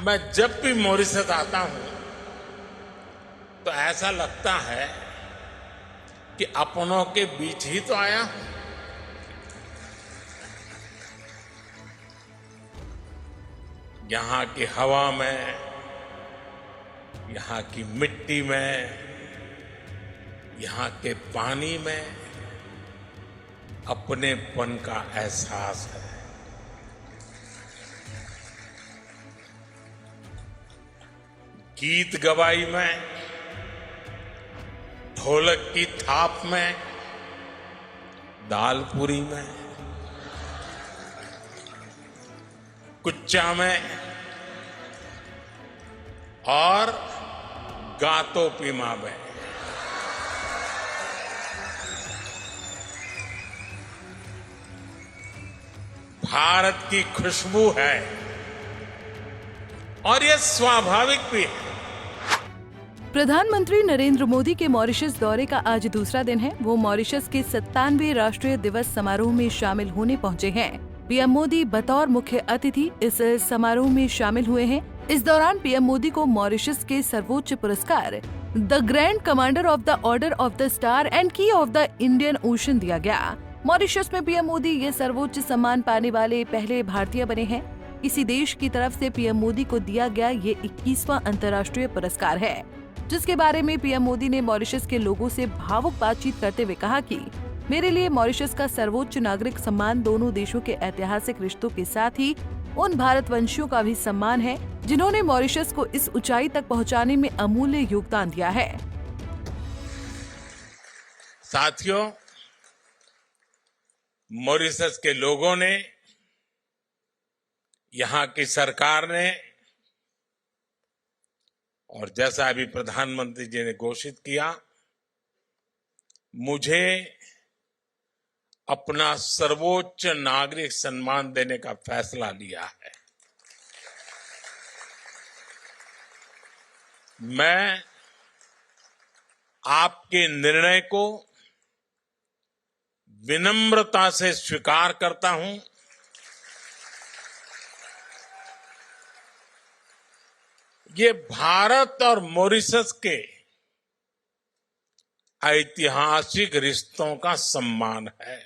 मैं जब भी मॉरिशस आता हूं तो ऐसा लगता है कि अपनों के बीच ही तो आया हूं। यहां की हवा में, यहां की मिट्टी में, यहां के पानी में अपनेपन का एहसास है। गीत गवाई में, ढोलक की थाप में, दालपूरी में, कुच्चा में और गातो पीमा में। भारत की खुशबू है और यह स्वाभाविक भी है। प्रधानमंत्री नरेंद्र मोदी के मॉरिशस दौरे का आज दूसरा दिन है। वो मॉरिशस के 97वें राष्ट्रीय दिवस समारोह में शामिल होने पहुंचे हैं। पीएम मोदी बतौर मुख्य अतिथि इस समारोह में शामिल हुए हैं। इस दौरान पीएम मोदी को मॉरिशस के सर्वोच्च पुरस्कार the grand commander of the order of the star and की ऑफ द इंडियन ओशन दिया गया। मॉरिशस में पीएम मोदी ये सर्वोच्च सम्मान पाने वाले पहले भारतीय बने हैं। किसी देश की तरफ से पीएम मोदी को दिया गया ये 21वां अंतर्राष्ट्रीय पुरस्कार है, जिसके बारे में पीएम मोदी ने मॉरिशस के लोगों से भावुक बातचीत करते हुए कहा कि मेरे लिए मॉरिशस का सर्वोच्च नागरिक सम्मान दोनों देशों के ऐतिहासिक रिश्तों के साथ ही उन भारतवंशियों का भी सम्मान है जिन्होंने मॉरिशस को इस ऊंचाई तक पहुंचाने में अमूल्य योगदान दिया है। साथियों, मॉरिशस के लोगों ने, यहां की सरकार ने और जैसा अभी प्रधानमंत्री जी ने घोषित किया, मुझे अपना सर्वोच्च नागरिक सम्मान देने का फैसला लिया है। मैं आपके निर्णय को विनम्रता से स्वीकार करता हूं। ये भारत और मॉरिशस के ऐतिहासिक रिश्तों का सम्मान है।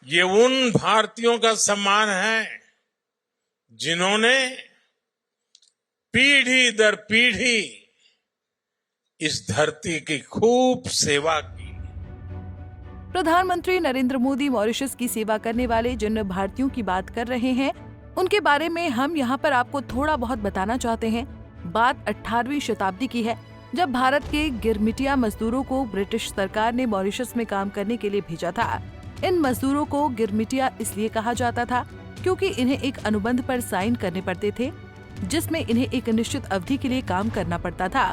ये उन भारतीयों का सम्मान है जिन्होंने पीढ़ी दर पीढ़ी इस धरती की खूब सेवा की। प्रधानमंत्री नरेंद्र मोदी मॉरिशस की सेवा करने वाले जिन भारतीयों की बात कर रहे हैं, उनके बारे में हम यहाँ पर आपको थोड़ा बहुत बताना चाहते हैं। बात 18वीं शताब्दी की है, जब भारत के गिरमिटिया मजदूरों को ब्रिटिश सरकार ने मॉरिशस में काम करने के लिए भेजा था। इन मजदूरों को गिरमिटिया इसलिए कहा जाता था क्योंकि इन्हें एक अनुबंध पर साइन करने पड़ते थे, जिसमें इन्हें एक निश्चित अवधि के लिए काम करना पड़ता था।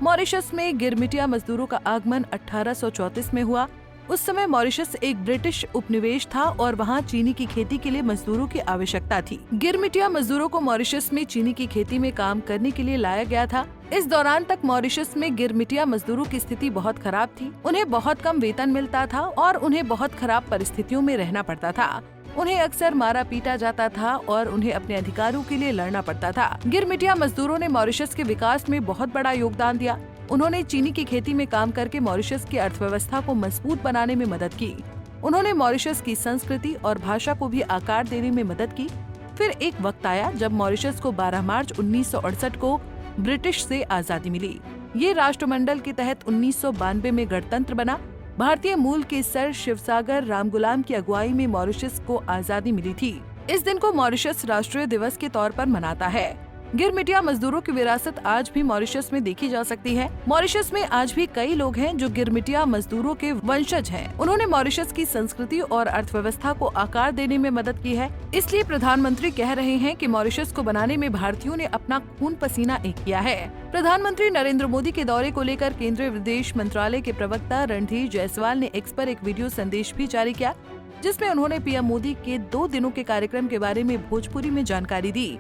मॉरिशस में गिरमिटिया मजदूरों का आगमन 1834 में हुआ। उस समय मॉरिशस एक ब्रिटिश उपनिवेश था और वहाँ चीनी की खेती के लिए मजदूरों की आवश्यकता थी। गिरमिटिया मजदूरों को मॉरिशस में चीनी की खेती में काम करने के लिए लाया गया था। इस दौरान तक मॉरिशस में गिरमिटिया मजदूरों की स्थिति बहुत खराब थी। उन्हें बहुत कम वेतन मिलता था और उन्हें बहुत खराब परिस्थितियों में रहना पड़ता था। उन्हें अक्सर मारा पीटा जाता था और उन्हें अपने अधिकारों के लिए लड़ना पड़ता था। गिरमिटिया मजदूरों ने मॉरिशस के विकास में बहुत बड़ा योगदान दिया। उन्होंने चीनी की खेती में काम करके मॉरिशस की अर्थव्यवस्था को मजबूत बनाने में मदद की। उन्होंने मॉरिशस की संस्कृति और भाषा को भी आकार देने में मदद की। फिर एक वक्त आया जब मॉरिशस को 12 मार्च 1968 को ब्रिटिश से आजादी मिली। ये राष्ट्रमंडल के तहत 1992 में गणतंत्र बना। भारतीय मूल के सर शिवसागर रामगुलाम की अगुवाई में मॉरिशस को आजादी मिली थी। इस दिन को मॉरिशस राष्ट्रीय दिवस के तौर पर मनाता है। गिरमिटिया मजदूरों की विरासत आज भी मॉरिशस में देखी जा सकती है। मॉरिशस में आज भी कई लोग हैं जो गिरमिटिया मजदूरों के वंशज हैं। उन्होंने मॉरिशस की संस्कृति और अर्थव्यवस्था को आकार देने में मदद की है। इसलिए प्रधानमंत्री कह रहे हैं कि मॉरिशस को बनाने में भारतीयों ने अपना खून पसीना एक किया है। प्रधानमंत्री नरेंद्र मोदी के दौरे को लेकर केंद्रीय विदेश मंत्रालय के प्रवक्ता रणधीर जायसवाल ने एक्स पर एक वीडियो संदेश भी जारी किया, जिसमें उन्होंने पीएम मोदी के 2 दिनों के कार्यक्रम के बारे में भोजपुरी में जानकारी दी।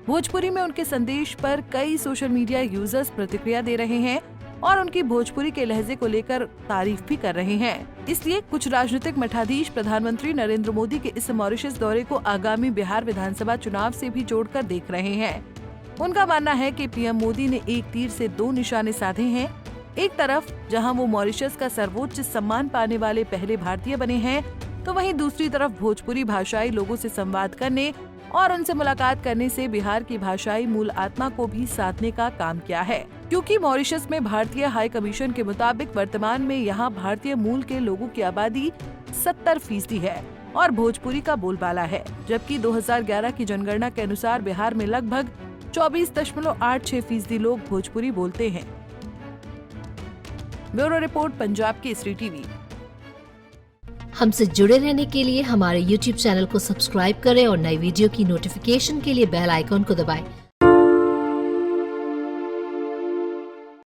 भोजपुरी में उनके संदेश पर कई सोशल मीडिया यूजर्स प्रतिक्रिया दे रहे हैं और उनकी भोजपुरी के लहजे को लेकर तारीफ भी कर रहे हैं। इसलिए कुछ राजनीतिक मठाधीश प्रधानमंत्री नरेंद्र मोदी के इस मॉरिशस दौरे को आगामी बिहार विधानसभा चुनाव से भी जोड़कर देख रहे हैं। उनका मानना है कि पीएम मोदी ने एक तीर से दो निशाने साधे हैं। एक तरफ जहां वो मॉरिशस का सर्वोच्च सम्मान पाने वाले पहले भारतीय बने हैं, तो वहीं दूसरी तरफ भोजपुरी भाषाई लोगों से संवाद करने और उनसे मुलाकात करने से बिहार की भाषाई मूल आत्मा को भी साधने का काम किया है। क्योंकि मॉरिशस में भारतीय हाई कमीशन के मुताबिक वर्तमान में यहाँ भारतीय मूल के लोगों की आबादी 70% है और भोजपुरी का बोलबाला है, जबकि 2011 की जनगणना के अनुसार बिहार में लगभग 24.86% लोग भोजपुरी बोलते हैं। Bureau report, Punjab Kesari TV. हमसे जुड़े रहने के लिए हमारे YouTube चैनल को सब्सक्राइब करें और नई वीडियो की नोटिफिकेशन के लिए बेल आइकॉन को दबाएं।